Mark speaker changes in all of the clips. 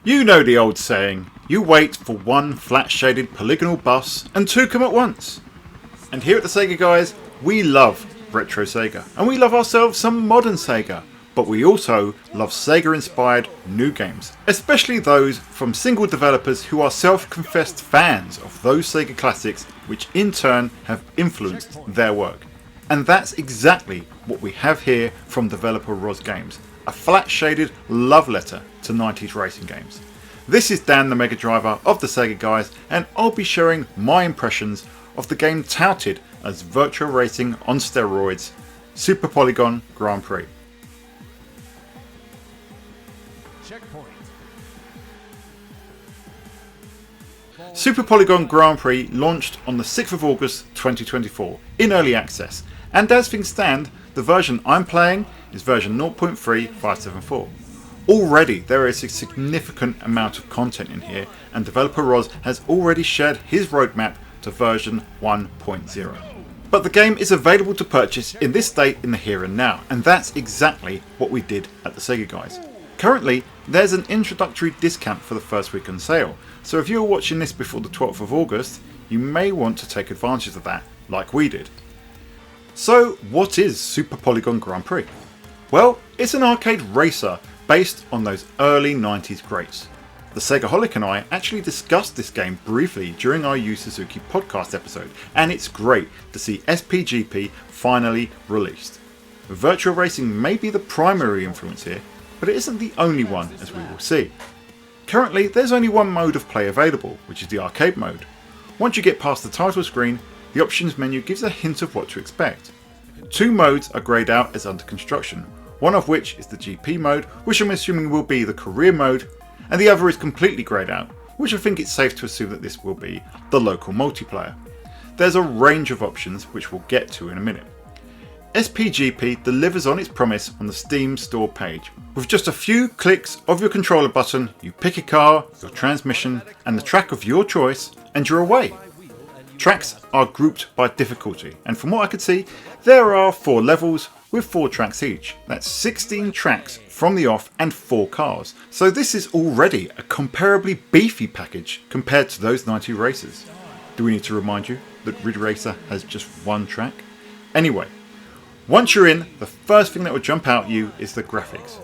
Speaker 1: You know the old saying, you wait for one flat-shaded polygonal bus and two come at once. And here at the SEGAGuys, we love retro Sega, and we love ourselves some modern Sega, but we also love Sega-inspired new games, especially those from single developers who are self-confessed fans of those Sega classics which in turn have influenced their work. And that's exactly what we have here from developer Roz Games, a flat-shaded love letter to 90s racing games. This is Dan the Mega Driver of the SEGAGuys, and I'll be sharing my impressions of the game touted as Virtua Racing on steroids, Super Polygon Grand Prix.
Speaker 2: Checkpoint.
Speaker 1: Super Polygon Grand Prix launched on the 6th of August 2024 in early access, and as things stand, the version I'm playing is version 0.3574. Already there is a significant amount of content in here, and developer Roz has already shared his roadmap to version 1.0. But the game is available to purchase in this state in the here and now, and that's exactly what we did at the SEGAGuys. Currently, there's an introductory discount for the first week on sale, so if you're watching this before the 12th of August, you may want to take advantage of that, like we did. So, what is Super Polygon Grand Prix? Well, it's an arcade racer based on those early 90s greats. The Segaholic and I actually discussed this game briefly during our Yu Suzuki podcast episode, and it's great to see SPGP finally released. Virtua Racing may be the primary influence here, but it isn't the only one, as we will see. Currently, there's only one mode of play available, which is the arcade mode. Once you get past the title screen, the options menu gives a hint of what to expect. Two modes are greyed out as under construction, one of which is the GP mode, which I'm assuming will be the career mode, and the other is completely greyed out, which I think it's safe to assume that this will be the local multiplayer. There's a range of options which we'll get to in a minute. SPGP delivers on its promise on the Steam store page. With just a few clicks of your controller button, you pick a car, your transmission, and the track of your choice, and you're away. Tracks are grouped by difficulty, and from what I could see, there are 4 levels with 4 tracks each. That's 16 tracks from the off and 4 cars. So this is already a comparably beefy package compared to those 90 races. Do we need to remind you that Ridge Racer has just 1 track? Anyway, once you're in, the first thing that will jump out at you is the graphics.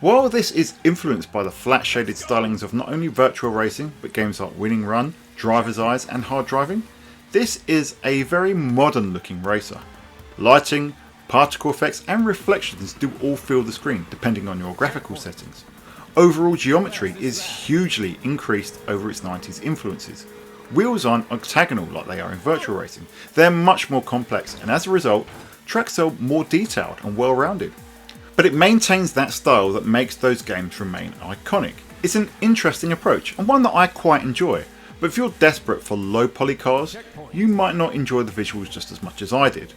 Speaker 1: While this is influenced by the flat shaded stylings of not only Virtua Racing, but games like Winning Run, Driver's Eyes and Hard Driving, this is a very modern looking racer. Lighting, particle effects and reflections do all fill the screen depending on your graphical settings. Overall geometry is hugely increased over its 90s influences. Wheels aren't octagonal like they are in Virtua Racing, they're much more complex, and as a result, tracks are more detailed and well rounded. But it maintains that style that makes those games remain iconic. It's an interesting approach and one that I quite enjoy, but if you're desperate for low poly cars, you might not enjoy the visuals just as much as I did.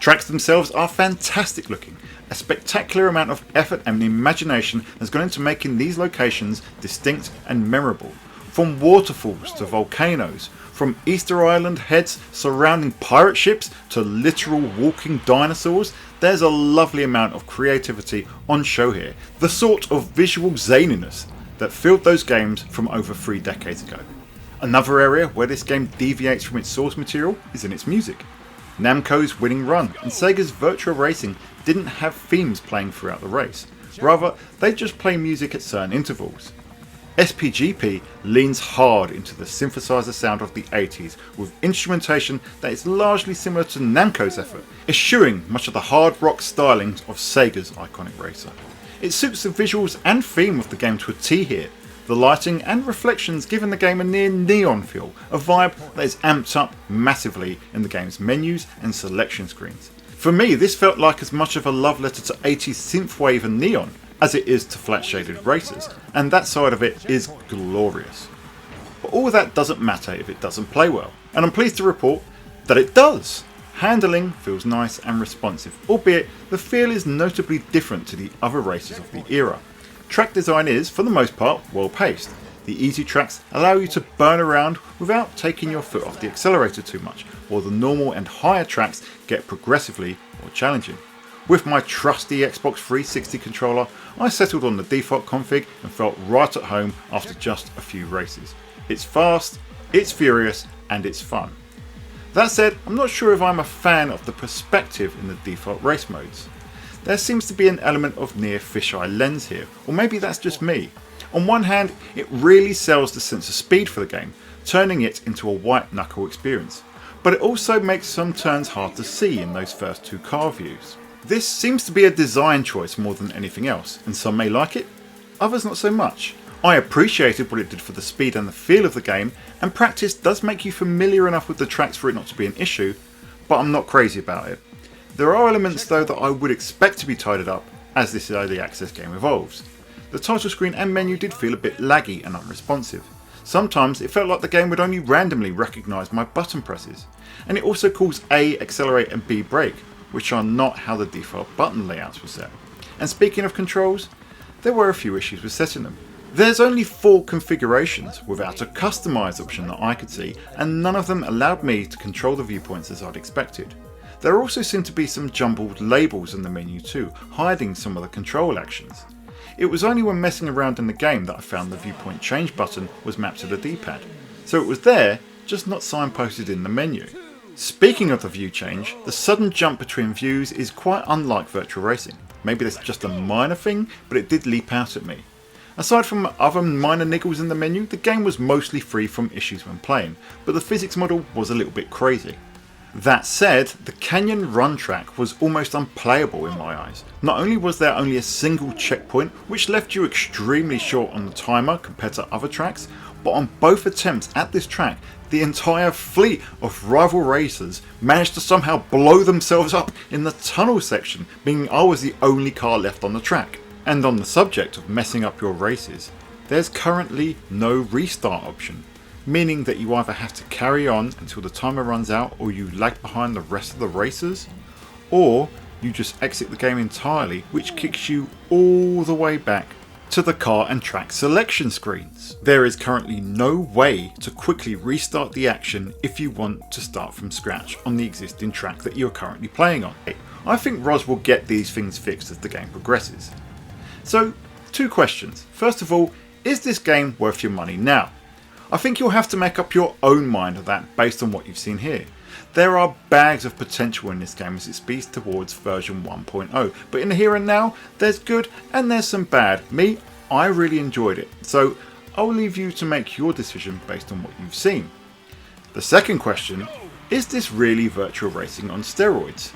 Speaker 1: Tracks themselves are fantastic looking. A spectacular amount of effort and imagination has gone into making these locations distinct and memorable. From waterfalls to volcanoes, from Easter Island heads surrounding pirate ships to literal walking dinosaurs, there's a lovely amount of creativity on show here. The sort of visual zaniness that filled those games from over 3 decades ago. Another area where this game deviates from its source material is in its music. Namco's Winning Run and Sega's Virtua Racing didn't have themes playing throughout the race. Rather, they just play music at certain intervals. SPGP leans hard into the synthesizer sound of the 80s with instrumentation that is largely similar to Namco's effort, eschewing much of the hard rock stylings of Sega's iconic racer. It suits the visuals and theme of the game to a T here. The lighting and reflections giving the game a near neon feel, a vibe that is amped up massively in the game's menus and selection screens. For me, this felt like as much of a love letter to 80s synthwave and neon as it is to flat shaded racers, and that side of it is glorious. But all of that doesn't matter if it doesn't play well, and I'm pleased to report that it does. Handling feels nice and responsive, albeit the feel is notably different to the other races of the era. Track design is, for the most part, well paced. The easy tracks allow you to burn around without taking your foot off the accelerator too much, while the normal and higher tracks get progressively more challenging. With my trusty Xbox 360 controller, I settled on the default config and felt right at home after just a few races. It's fast, it's furious, and it's fun. That said, I'm not sure if I'm a fan of the perspective in the default race modes. There seems to be an element of near fisheye lens here, or maybe that's just me. On one hand, it really sells the sense of speed for the game, turning it into a white knuckle experience, but it also makes some turns hard to see in those first two car views. This seems to be a design choice more than anything else, and some may like it, others not so much. I appreciated what it did for the speed and the feel of the game, and practice does make you familiar enough with the tracks for it not to be an issue, but I'm not crazy about it. There are elements though that I would expect to be tidied up as this early access game evolves. The title screen and menu did feel a bit laggy and unresponsive. Sometimes it felt like the game would only randomly recognise my button presses, and it also calls A accelerate and B brake, which are not how the default button layouts were set. And speaking of controls, there were a few issues with setting them. There's only 4 configurations without a customise option that I could see, and none of them allowed me to control the viewpoints as I'd expected. There also seemed to be some jumbled labels in the menu too, hiding some of the control actions. It was only when messing around in the game that I found the viewpoint change button was mapped to the D-pad, so it was there, just not signposted in the menu. Speaking of the view change, the sudden jump between views is quite unlike Virtua Racing. Maybe that's just a minor thing, but it did leap out at me. Aside from other minor niggles in the menu, the game was mostly free from issues when playing, but the physics model was a little bit crazy. That said, the Canyon Run track was almost unplayable in my eyes. Not only was there only a single checkpoint, which left you extremely short on the timer compared to other tracks, but on both attempts at this track, the entire fleet of rival racers managed to somehow blow themselves up in the tunnel section, meaning I was the only car left on the track. And on the subject of messing up your races, there's currently no restart option, meaning that you either have to carry on until the timer runs out or you lag behind the rest of the racers, or you just exit the game entirely, which kicks you all the way back to the car and track selection screens. There is currently no way to quickly restart the action if you want to start from scratch on the existing track that you're currently playing on. I think Roz will get these things fixed as the game progresses. So, 2 questions. First of all, is this game worth your money now? I think you'll have to make up your own mind of that based on what you've seen here. There are bags of potential in this game as it speeds towards version 1.0, but in the here and now, there's good and there's some bad. Me, I really enjoyed it, so I'll leave you to make your decision based on what you've seen. The second question, is this really Virtua Racing on steroids?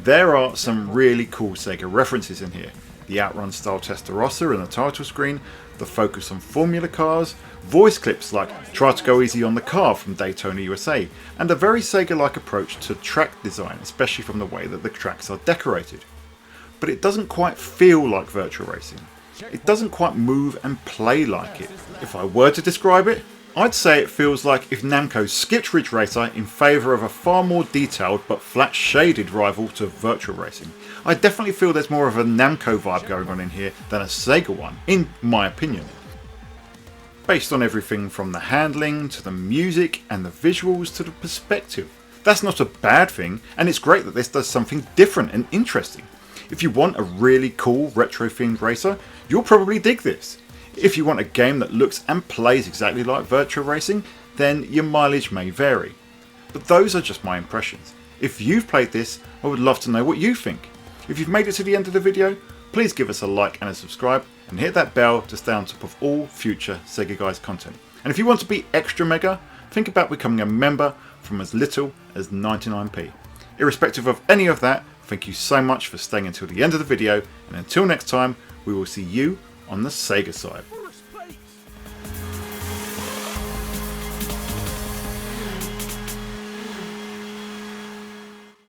Speaker 1: There are some really cool Sega references in here. The Outrun style Testarossa in the title screen, the focus on Formula cars, voice clips like "Try to go easy on the car" from Daytona USA, and a very Sega-like approach to track design, especially from the way that the tracks are decorated. But it doesn't quite feel like Virtua Racing. It doesn't quite move and play like it. If I were to describe it, I'd say it feels like if Namco skipped Ridge Racer in favour of a far more detailed but flat shaded rival to Virtua Racing. I definitely feel there's more of a Namco vibe going on in here than a Sega one, in my opinion. Based on everything from the handling to the music and the visuals to the perspective. That's not a bad thing, and it's great that this does something different and interesting. If you want a really cool retro themed racer, you'll probably dig this. If you want a game that looks and plays exactly like Virtua Racing, then your mileage may vary. But those are just my impressions. If you've played this, I would love to know what you think. If you've made it to the end of the video, please give us a like and a subscribe, and hit that bell to stay on top of all future SEGAGuys content. And if you want to be extra mega, think about becoming a member from as little as 99p. Irrespective of any of that, thank you so much for staying until the end of the video, and until next time, we will see you on the Sega side.